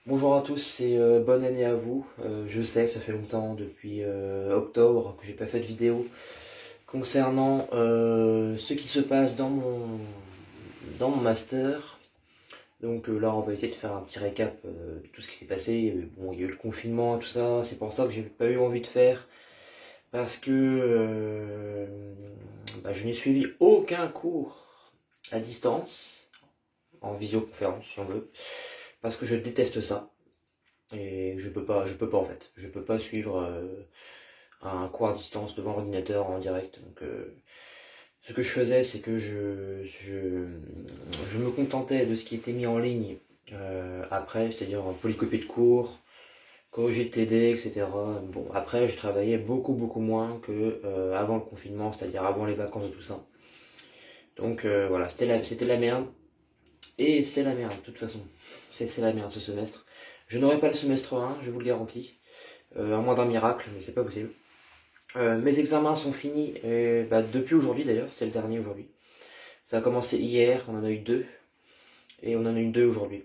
Bonjour à tous et bonne année à vous. Je sais que ça fait longtemps, depuis octobre, que j'ai pas fait de vidéo concernant ce qui se passe dans mon master. Donc là, on va essayer de faire un petit récap de tout ce qui s'est passé. Bon, il y a eu le confinement, tout ça. C'est pour ça que j'ai pas eu envie de faire parce que je n'ai suivi aucun cours à distance, en visioconférence si on veut, parce que je déteste ça. Et je peux pas en fait. Je peux pas suivre un cours à distance devant l'ordinateur en direct. Donc ce que je faisais, c'est que je me contentais de ce qui était mis en ligne après, c'est-à-dire polycopie de cours, corriger de TD, etc. Bon, après, je travaillais beaucoup moins que avant le confinement, c'est-à-dire avant les vacances et tout ça. Donc voilà, c'était la merde. Et c'est la merde, de toute façon. C'est la merde ce semestre. Je n'aurai pas le semestre 1, je vous le garantis. À moins d'un miracle, mais c'est pas possible. Mes examens sont finis depuis aujourd'hui d'ailleurs, c'est le dernier aujourd'hui. Ça a commencé hier, on en a eu deux, et on en a eu deux aujourd'hui.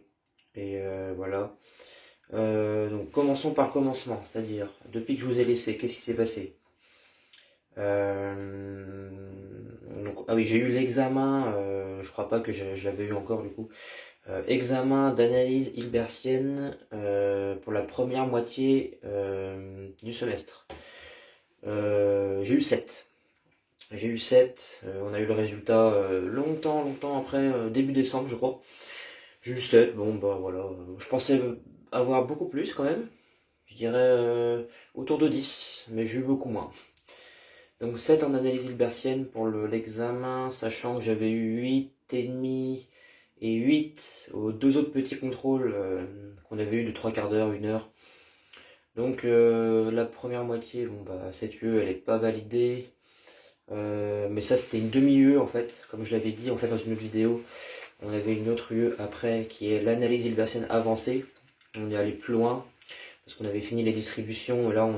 Et voilà. Donc commençons par le commencement, c'est-à-dire, depuis que je vous ai laissé, qu'est-ce qui s'est passé? Ah oui, j'ai eu l'examen, je crois pas que je l'avais eu encore du coup. Examen d'analyse hilbertienne pour la première moitié du semestre. J'ai eu 7. J'ai eu 7. On a eu le résultat longtemps après, début décembre, je crois. J'ai eu 7. Bon, bah voilà. Je pensais avoir beaucoup plus quand même. Je dirais autour de 10, mais j'ai eu beaucoup moins. Donc 7 en analyse hilbertienne pour l'examen, sachant que j'avais eu 8,5 et 8 aux deux autres petits contrôles qu'on avait eu de 3 quarts d'heure, 1 heure. Donc la première moitié, bon bah cette UE elle est pas validée. Mais ça c'était une demi-UE en fait, comme je l'avais dit en fait dans une autre vidéo. On avait une autre UE après qui est l'analyse hilbertienne avancée. On est allé plus loin parce qu'on avait fini les distributions et là on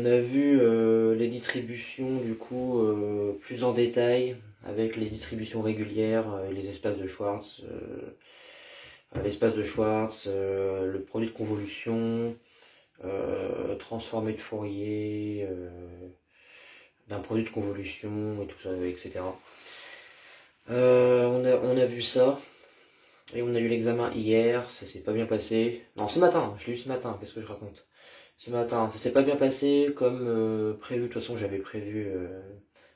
a vu les distributions du coup plus en détail avec les distributions régulières, les espaces de Schwartz, le produit de convolution, transformé de Fourier, d'un produit de convolution et tout ça, etc. On a vu ça. Et on a eu l'examen hier, ça s'est pas bien passé. Non, ce matin, je l'ai eu ce matin, qu'est-ce que je raconte? Ce matin, ça s'est pas bien passé comme prévu, de toute façon j'avais prévu,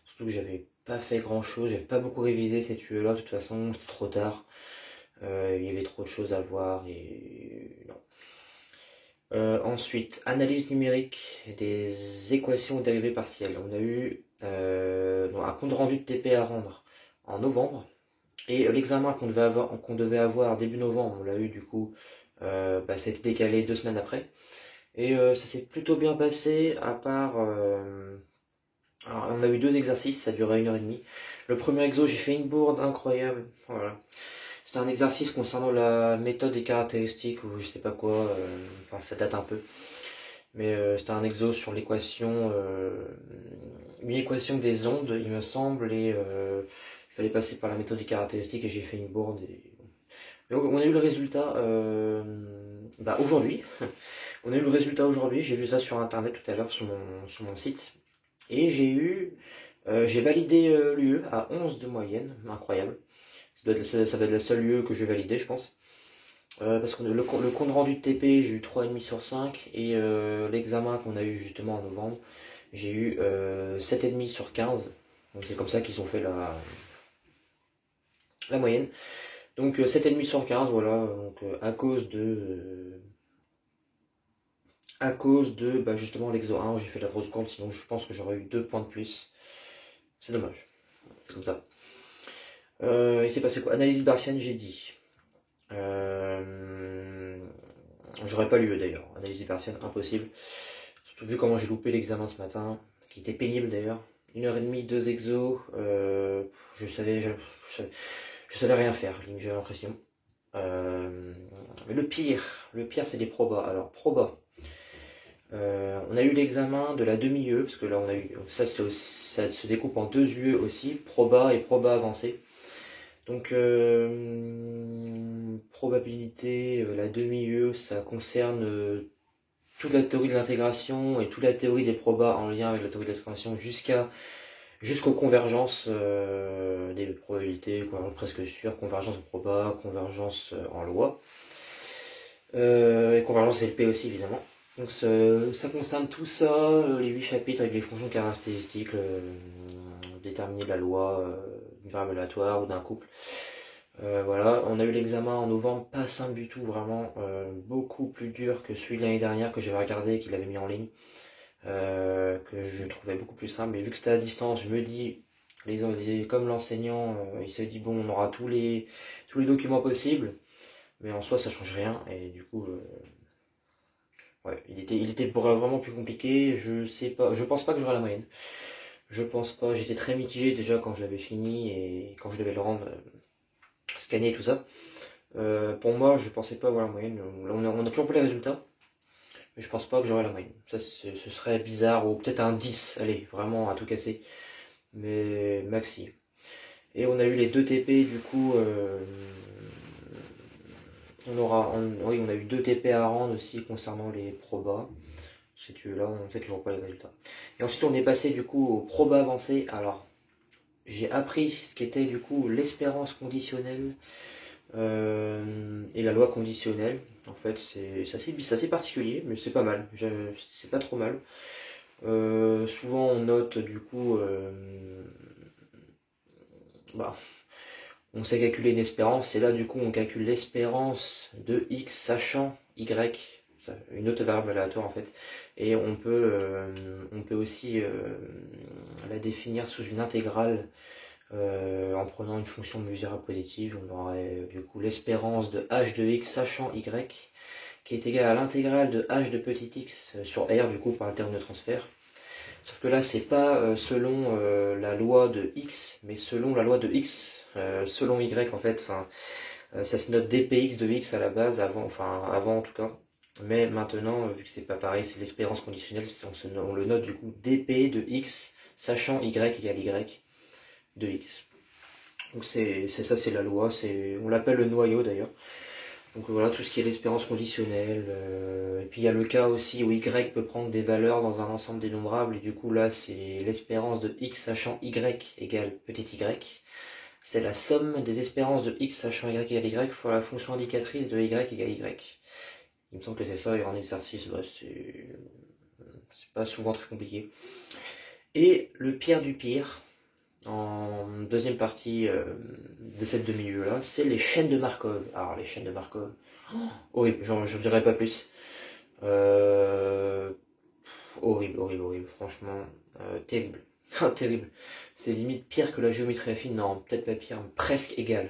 surtout que j'avais pas fait grand chose, j'avais pas beaucoup révisé cette UE là, de toute façon, c'était trop tard. Il y avait trop de choses à voir et non. Ensuite, analyse numérique des équations et dérivées partielles. On a eu un compte rendu de TP à rendre en novembre. Et l'examen qu'on devait avoir début novembre, on l'a eu du coup, ça a été décalé 2 semaines après. Et ça s'est plutôt bien passé, à part... alors, on a eu deux exercices, ça durait 1 heure et demie. Le premier exo, j'ai fait une bourde incroyable. Voilà. C'était un exercice concernant la méthode des caractéristiques, ou je sais pas quoi, enfin ça date un peu. Mais c'était un exo sur une équation des ondes, il me semble, et il fallait passer par la méthode des caractéristiques et j'ai fait une bourde. Donc, on a eu le résultat aujourd'hui. On a eu le résultat aujourd'hui, j'ai vu ça sur internet tout à l'heure sur mon site. Et j'ai validé l'UE à 11 de moyenne, incroyable. Ça doit être la seule UE que j'ai validée, je pense. Parce que le compte rendu de TP, j'ai eu 3,5 sur 5. Et l'examen qu'on a eu justement en novembre, j'ai eu 7,5 sur 15. Donc c'est comme ça qu'ils ont fait la moyenne. Donc 7,5 sur 15, voilà. Donc à cause de justement l'exo 1, j'ai fait de la grosse compte, sinon je pense que j'aurais eu 2 points de plus. C'est dommage. C'est comme ça. Il s'est passé quoi? Analyse Bartienne, j'ai dit. J'aurais pas lu d'ailleurs. Analyse Bartienne, impossible. Surtout vu comment j'ai loupé l'examen ce matin, qui était pénible d'ailleurs. 1 heure et demie, deux exos. Je savais, je savais rien faire, j'ai l'impression. Mais le pire c'est les probas. Alors, probas. On a eu l'examen de la demi-UE, parce que là on a eu. Ça se découpe en deux UE aussi, proba et proba avancée. Donc, probabilité, la demi-UE, ça concerne toute la théorie de l'intégration et toute la théorie des probas en lien avec la théorie de l'intégration jusqu'aux convergences des probabilités, convergence presque sûre, convergence de proba, convergence en loi, et convergence LP aussi évidemment. Donc ça concerne tout ça, les 8 chapitres avec les fonctions caractéristiques, déterminer la loi d'une variable aléatoire ou d'un couple. Voilà, on a eu l'examen en novembre, pas simple du tout, vraiment beaucoup plus dur que celui de l'année dernière que j'avais regardé et qu'il avait mis en ligne, que je trouvais beaucoup plus simple. Mais vu que c'était à distance, je me dis, comme l'enseignant, il se dit bon, on aura tous les documents possibles, mais en soi ça change rien et du coup, ouais, il était vraiment plus compliqué. Je sais pas, je pense pas que j'aurai la moyenne. Je pense pas, j'étais très mitigé déjà quand je l'avais fini et quand je devais le rendre. Scanner et tout ça. Pour moi, je pensais pas avoir la moyenne. On a toujours pas les résultats, mais je pense pas que j'aurai la moyenne. Ça, ce serait bizarre, ou peut-être un 10, allez, vraiment à tout casser. Mais maxi. Et on a eu les 2 TP, du coup, oui, on a eu 2 TP à rendre aussi concernant les probas. Si tu veux, là, on sait toujours pas les résultats. Et ensuite, on est passé du coup au proba avancé. Alors, j'ai appris ce qu'était du coup l'espérance conditionnelle et la loi conditionnelle. En fait, c'est assez particulier, mais c'est pas mal. C'est pas trop mal. Souvent, on note du coup, bah, on sait calculer une espérance, et là, du coup, on calcule l'espérance de x sachant y, une autre variable aléatoire en fait, et on peut aussi la définir sous une intégrale. En prenant une fonction mesurable positive, on aurait du coup l'espérance de h de x sachant y qui est égale à l'intégrale de h de petit x sur r du coup par le terme de transfert. Sauf que là c'est pas selon la loi de x, mais selon la loi de x selon y en fait. Enfin, ça se note dpx de x à la base avant en tout cas. Mais maintenant, vu que c'est pas pareil, c'est l'espérance conditionnelle, on le note du coup dp de x sachant y égale y de x. Donc c'est ça, c'est la loi, on l'appelle le noyau d'ailleurs. Donc voilà, tout ce qui est l'espérance conditionnelle. Et puis il y a le cas aussi où y peut prendre des valeurs dans un ensemble dénombrable, et du coup là c'est l'espérance de x sachant y égale petit y. C'est la somme des espérances de x sachant y égale y fois la fonction indicatrice de y égale y. Il me semble que c'est ça, et en exercice, bah, c'est pas souvent très compliqué. Et le pire du pire, en deuxième partie de cette demi-UE là, c'est les chaînes de Markov. Alors les chaînes de Markov, horrible, je ne dirais pas plus. Horrible, franchement, terrible. Terrible. C'est limite pire que la géométrie affine, non, peut-être pas pire, presque égal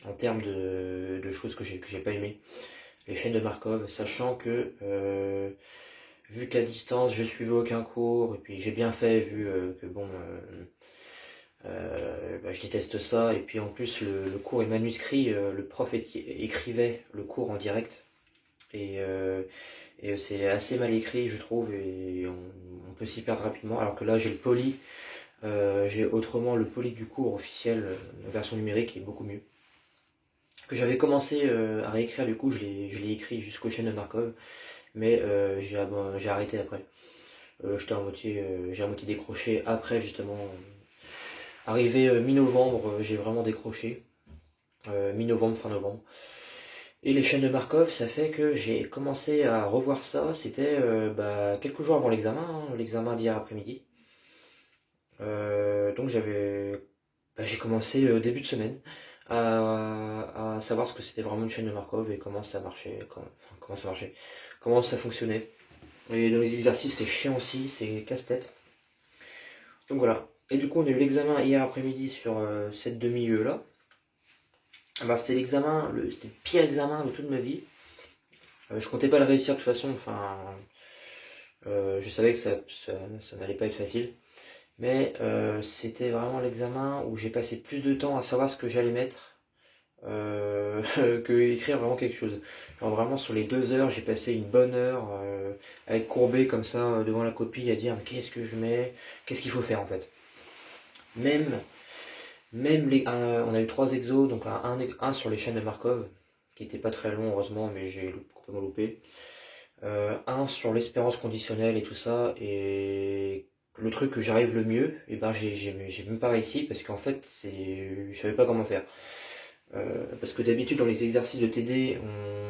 en termes de choses que j'ai pas aimé. Les chaînes de Markov, sachant que vu qu'à distance je suivais aucun cours, et puis j'ai bien fait vu que bon, je déteste ça, et puis en plus le cours est manuscrit, le prof écrivait le cours en direct, et c'est assez mal écrit je trouve, et on peut s'y perdre rapidement, alors que là j'ai le poly, j'ai autrement le poly du cours officiel, la version numérique est beaucoup mieux. Que j'avais commencé à réécrire, du coup je l'ai écrit jusqu'aux chaînes de Markov, mais j'ai arrêté après. J'ai à moitié décroché après justement. Arrivé mi-novembre, j'ai vraiment décroché. Mi-novembre, fin novembre. Et les chaînes de Markov, ça fait que j'ai commencé à revoir ça. C'était quelques jours avant l'examen, l'examen d'hier après-midi. Donc j'ai commencé au début de semaine à savoir ce que c'était vraiment une chaîne de Markov et comment ça marchait, comment ça fonctionnait. Et dans les exercices, c'est chiant aussi, c'est casse-tête. Donc voilà. Et du coup, on a eu l'examen hier après-midi sur cette demi-UE là. Bah, c'était c'était le pire examen de toute ma vie. Je comptais pas le réussir de toute façon, enfin, je savais que ça n'allait pas être facile. Mais c'était vraiment l'examen où j'ai passé plus de temps à savoir ce que j'allais mettre que écrire vraiment quelque chose. Alors vraiment sur les 2 heures, j'ai passé une bonne heure à être courbé comme ça devant la copie, à dire qu'est-ce que je mets, qu'est-ce qu'il faut faire en fait. Même on a eu 3 exos, donc un sur les chaînes de Markov, qui était pas très long heureusement, mais j'ai complètement loupé. Un sur l'espérance conditionnelle et tout ça, et le truc que j'arrive le mieux, et ben j'ai même pas réussi parce qu'en fait je savais pas comment faire. Parce que d'habitude dans les exercices de TD,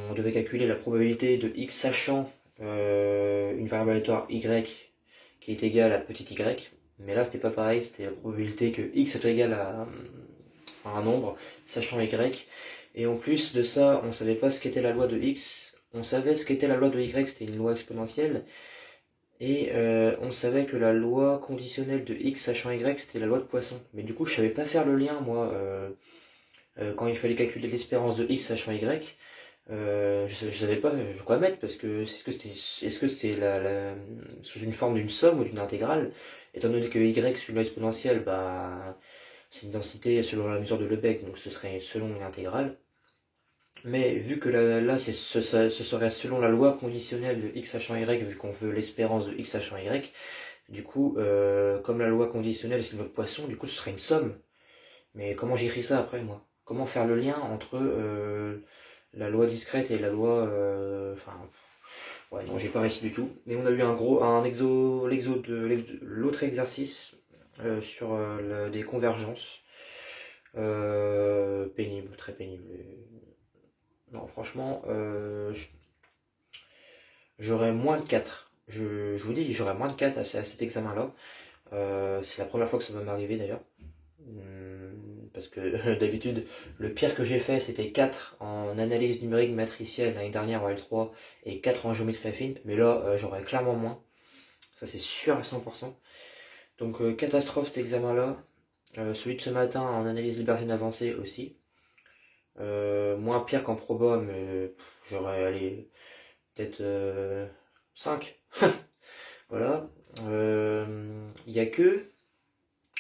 on devait calculer la probabilité de x sachant une variable aléatoire y qui est égale à petit y, mais là c'était pas pareil, c'était la probabilité que x soit égal à un nombre, sachant y, et en plus de ça, on savait pas ce qu'était la loi de x, on savait ce qu'était la loi de y, c'était une loi exponentielle, et on savait que la loi conditionnelle de x sachant y, c'était la loi de Poisson. Mais du coup, je savais pas faire le lien, moi, quand il fallait calculer l'espérance de x sachant y, je savais pas quoi mettre parce que est-ce que c'était sous une forme d'une somme ou d'une intégrale, étant donné que y c'est une loi exponentielle, bah c'est une densité selon la mesure de Lebesgue, donc ce serait selon une intégrale. Mais vu que là ce serait selon la loi conditionnelle de x sachant y, vu qu'on veut l'espérance de x sachant y, du coup comme la loi conditionnelle c'est une loi de Poisson, du coup ce serait une somme. Mais comment j'écris ça après, moi? Comment faire le lien entre la loi discrète et la loi... Enfin, ouais, non, j'ai pas réussi du tout. Mais on a eu l'autre exercice sur des convergences. Pénible, très pénible. Non, franchement, j'aurais moins de 4. Je vous dis, j'aurais moins de 4 à cet examen-là. C'est la première fois que ça va m'arriver d'ailleurs. Parce que d'habitude, le pire que j'ai fait, c'était 4 en analyse numérique matricielle l'année dernière en L3 et 4 en géométrie affine. Mais là, j'aurais clairement moins. Ça, c'est sûr à 100%. Donc, catastrophe cet examen-là. Celui de ce matin en analyse libertine avancée aussi. Moins pire qu'en proba, mais j'aurais allé peut-être 5. Voilà. Il n'y a que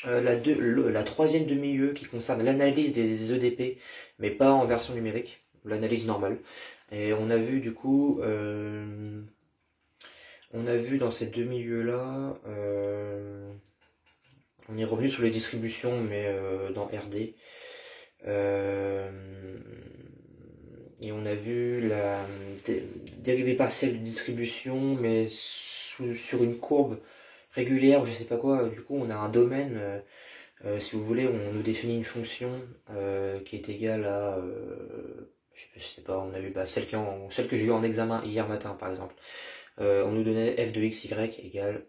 la troisième demi-UE qui concerne l'analyse des EDP, mais pas en version numérique, l'analyse normale. Et on a vu du coup, on a vu dans cette demi-UE là, on est revenu sur les distributions, mais dans RD. Et on a vu la dérivée partielle de distribution, mais sur une courbe régulière, je sais pas quoi. Du coup, on a un domaine. Si vous voulez, on nous définit une fonction qui est égale à, je sais pas, on a vu celle que j'ai eu en examen hier matin par exemple. On nous donnait f de xy égale,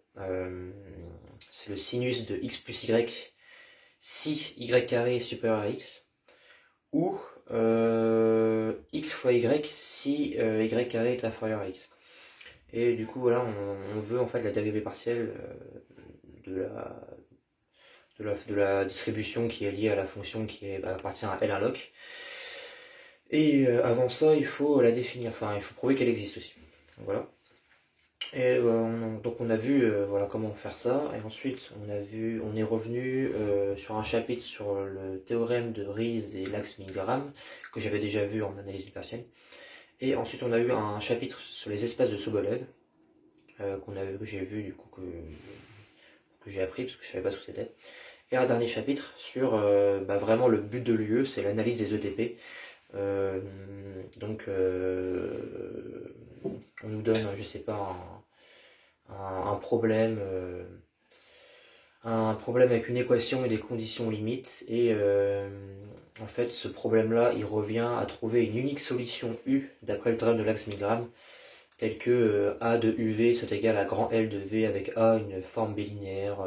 c'est le sinus de x plus y si y carré est supérieur à x, ou x fois y si y carré est inférieur à x. Et du coup voilà, on veut en fait la dérivée partielle de la distribution qui est liée à la fonction qui appartient à L alloc. Et avant ça, il faut la définir, enfin il faut prouver qu'elle existe aussi. Voilà. Et donc on a vu voilà comment faire ça, et ensuite on est revenu sur un chapitre sur le théorème de Riesz et Lax-Milgram que j'avais déjà vu en analyse partielle. Et ensuite on a eu un chapitre sur les espaces de Sobolev que j'ai vu du coup que j'ai appris parce que je savais pas ce que c'était. Et un dernier chapitre sur vraiment le but de l'UE, c'est l'analyse des EDP. Donc on nous donne, je sais pas, un problème avec une équation et des conditions limites, et en fait ce problème là il revient à trouver une unique solution U d'après le théorème de Lax-Milgram, tel que A de UV soit égal à grand L de V avec A une forme bilinéaire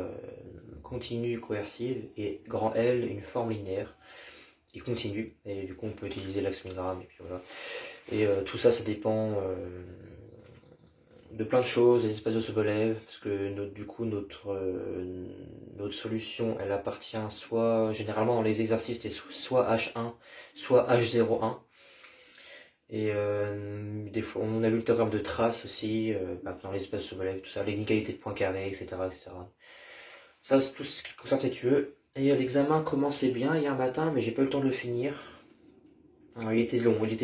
continue coercive et grand L une forme linéaire qui continue, et du coup on peut utiliser Lax-Milgram, et puis voilà. Et tout ça, ça dépend de plein de choses, les espaces de Sobolev, parce que du coup notre solution elle appartient soit, généralement dans les exercices, c'est soit H1, soit H01. Et des fois on a vu le théorème de trace aussi, dans les espaces de Sobolev, tout ça, l'inégalité de Poincaré, etc., etc. Ça c'est tout ce qui concerne cette UE. Et l'examen commençait bien hier matin, mais j'ai pas eu le temps de le finir. Il était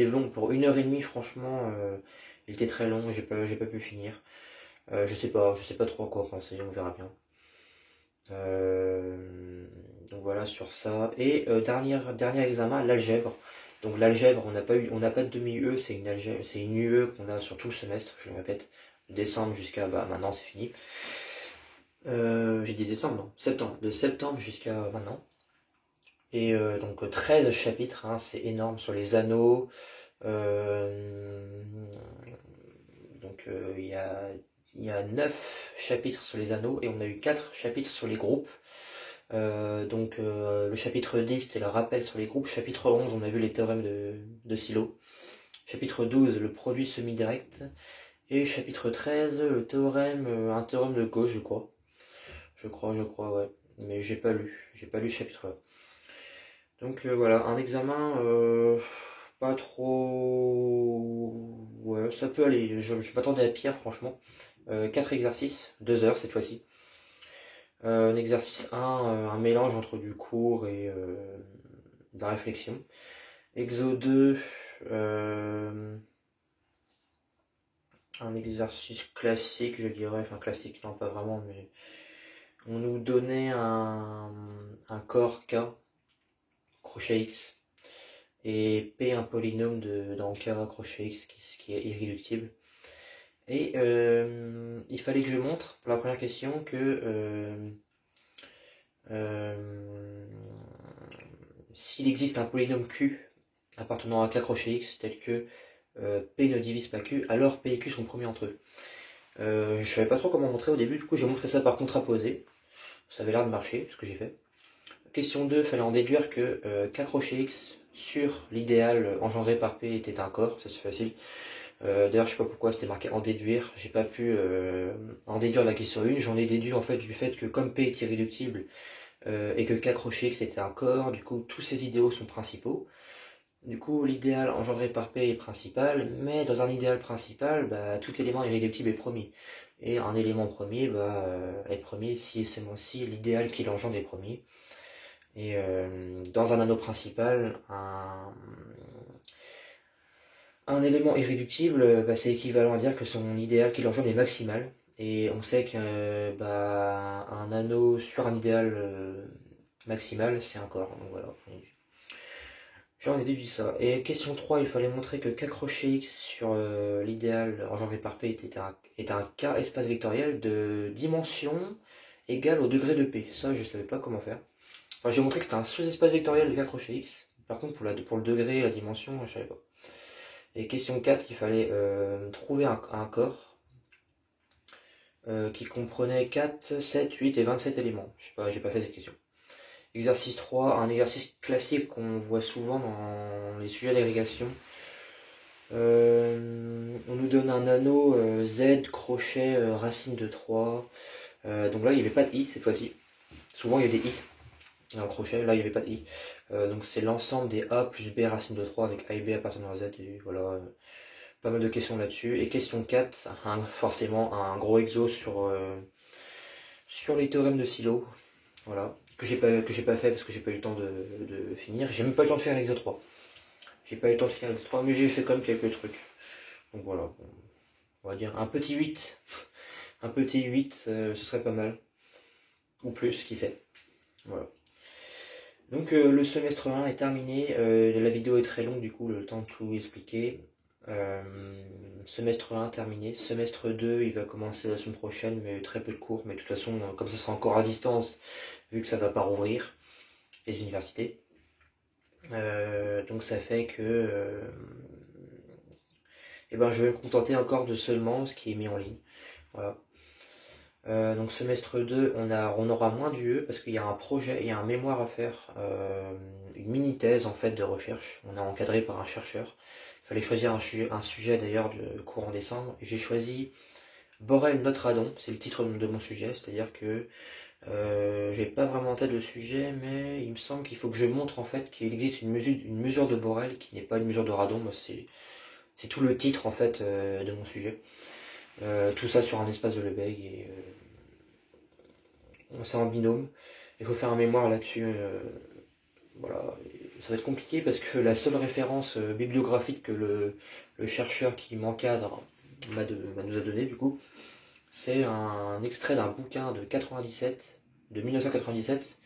long pour 1h30, franchement, il était très long, j'ai pas pu le finir. Je sais pas trop à quoi penser, on verra bien. Donc voilà sur ça. Et dernier examen, l'algèbre. Donc l'algèbre, on n'a pas de demi-UE, c'est une UE qu'on a sur tout le semestre, je le répète, de décembre jusqu'à maintenant c'est fini. J'ai dit décembre, non, septembre, de septembre jusqu'à maintenant. Et donc 13 chapitres, hein, c'est énorme sur les anneaux. Donc il y a 9 chapitres sur les anneaux et on a eu 4 chapitres sur les groupes. Le chapitre 10 c'était le rappel sur les groupes. Chapitre 11 on a vu les théorèmes de Sylow. Chapitre 12 le produit semi-direct. Et chapitre 13 un théorème de Gauss je crois. Je crois, ouais. Mais j'ai pas lu le chapitre 1. Donc voilà, un examen pas trop... Ouais, ça peut aller, je m'attendais à pire franchement. 4 exercices, 2 heures cette fois-ci. Un exercice 1, un mélange entre du cours et de la réflexion. Exo 2, un exercice classique je dirais, enfin classique non pas vraiment, mais on nous donnait un corps K, crochet X, et P un polynôme dans K crochet X qui est irréductible. Et il fallait que je montre pour la première question que s'il existe un polynôme Q appartenant à K crochet X tel que P ne divise pas Q, alors P et Q sont premiers entre eux. Je savais pas trop comment montrer au début, du coup j'ai montré ça par contraposé. Ça avait l'air de marcher, ce que j'ai fait. Question 2, il fallait en déduire que K crochet X sur l'idéal engendré par P était un corps, ça c'est facile. D'ailleurs je sais pas pourquoi c'était marqué en déduire, j'ai pas pu en déduire la question 1, j'en ai déduit en fait du fait que comme P est irréductible et que K crochet X était un corps, du coup tous ces idéaux sont principaux. Du coup l'idéal engendré par P est principal, mais dans un idéal principal, tout élément irréductible est premier. Et un élément premier est premier si et seulement si l'idéal qu'il engendre est premier. Et dans un anneau principal, un élément irréductible, c'est équivalent à dire que son idéal qu'il engendre est maximal. Et on sait qu'un un anneau sur un idéal maximal, c'est un corps. Donc voilà, j'en ai déduit ça. Et question 3, il fallait montrer que K crochet X sur l'idéal engendré par P est un K espace vectoriel de dimension égale au degré de P. Ça, je savais pas comment faire. Enfin, j'ai montré que c'était un sous-espace vectoriel de K crochet X. Par contre, pour le degré, la dimension, je savais pas. Et question 4, il fallait trouver un corps qui comprenait 4, 7, 8 et 27 éléments. Je sais pas, j'ai pas fait cette question. Exercice 3, un exercice classique qu'on voit souvent dans les sujets d'agrégation. On nous donne un anneau Z, crochet, racine de 3. Donc là, il n'y avait pas de I cette fois-ci. Souvent, il y a des I. Un crochet, là il n'y avait pas de I. Donc c'est l'ensemble des A plus B racine de 3 avec A et B appartenant à Z. Et voilà, pas mal de questions là-dessus. Et question 4, forcément un gros exo sur les théorèmes de Sylow. Voilà, que j'ai pas fait parce que j'ai pas eu le temps de finir. J'ai même pas eu le temps de faire l'exo 3. J'ai pas eu le temps de finir l'exo 3, mais j'ai fait quand même quelques trucs. Donc voilà, on va dire un petit 8. Un petit 8, ce serait pas mal. Ou plus, qui sait. Voilà. Donc le semestre 1 est terminé, la vidéo est très longue du coup, le temps de tout expliquer. Semestre 1 terminé, semestre 2 il va commencer la semaine prochaine, mais très peu de cours, mais de toute façon comme ça sera encore à distance, vu que ça va pas rouvrir les universités. Donc ça fait que je vais me contenter encore de seulement ce qui est mis en ligne. Voilà. Donc semestre 2, on aura moins d'UE parce qu'il y a un projet, il y a un mémoire à faire, une mini-thèse en fait de recherche. On est encadré par un chercheur. Il fallait choisir un sujet d'ailleurs de cours en décembre. J'ai choisi Borel-Notre-Radon, c'est le titre de mon sujet, c'est-à-dire que j'ai pas vraiment en tête le sujet, mais il me semble qu'il faut que je montre en fait qu'il existe une mesure de Borel qui n'est pas une mesure de Radon. Moi, c'est tout le titre en fait de mon sujet. Tout ça sur un espace de Lebesgue et c'est en binôme. Il faut faire un mémoire là-dessus. Voilà. Et ça va être compliqué parce que la seule référence bibliographique que le chercheur qui m'encadre nous a donné du coup, c'est un extrait d'un bouquin de 1997,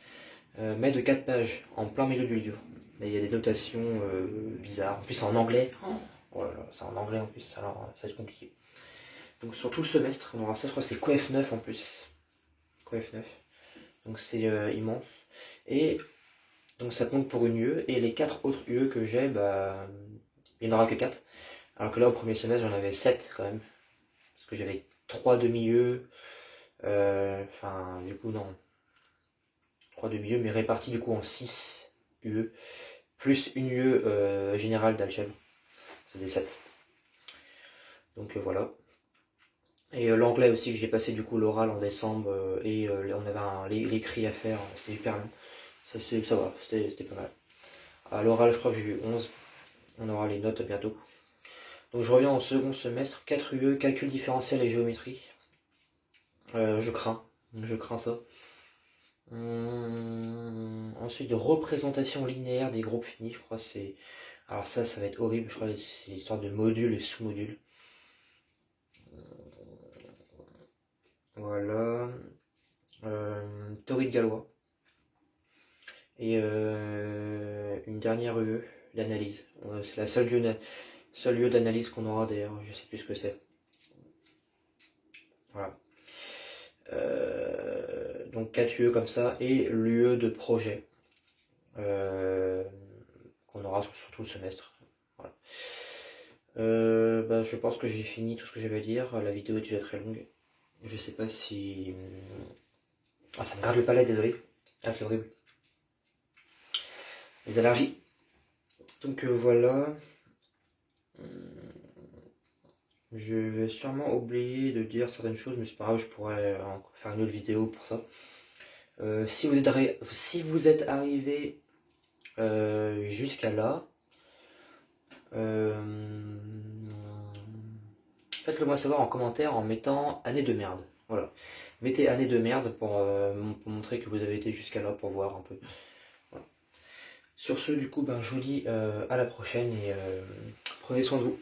mais de 4 pages, en plein milieu du livre. Mais il y a des notations bizarres. En plus, c'est en anglais. Oh là là, c'est en anglais en plus, alors ça va être compliqué. Donc sur tout le semestre, on aura ça, je crois que c'est CoF 9 en plus. CoF 9. Donc c'est immense. Et donc ça compte pour une UE. Et les 4 autres UE que j'ai, bah, il n'y en aura que 4. Alors que là, au premier semestre, j'en avais 7 quand même. Parce que j'avais 3 demi-UE. Enfin, du coup, non. 3 demi-UE, mais répartis du coup en 6 UE. Plus une UE générale d'Alchemy. Ça faisait 7. Donc voilà. Et l'anglais aussi, que j'ai passé du coup l'oral en décembre. Et on avait l'écrit à faire. C'était hyper long. Ça va, c'était pas mal. À l'oral, je crois que j'ai eu 11. On aura les notes bientôt. Donc je reviens au second semestre. 4 UE, calcul différentiel et géométrie. Je crains ça. Ensuite, de représentation linéaire des groupes finis, je crois que c'est... Alors ça va être horrible, je crois que c'est l'histoire de modules et sous-modules. Voilà. Théorie de Galois. Et une dernière UE, l'analyse. C'est la seul lieu d'analyse qu'on aura d'ailleurs, je sais plus ce que c'est. Voilà. Donc 4 UE comme ça, et l'UE de projet. Qu'on aura sur tout le semestre. Voilà. Je pense que j'ai fini tout ce que j'avais à dire. La vidéo est déjà très longue. Je sais pas si... Ah, ça me gratte le palais, désolé. Ah, c'est horrible. Les allergies. Donc voilà. Je vais sûrement oublier de dire certaines choses, mais c'est pas grave, je pourrais faire une autre vidéo pour ça. Si vous êtes arrivé jusqu'à là, faites-le moi savoir en commentaire en mettant année de merde. Voilà. Mettez année de merde pour montrer que vous avez été jusqu'à là, pour voir un peu. Voilà. Sur ce, du coup, je vous dis à la prochaine et prenez soin de vous.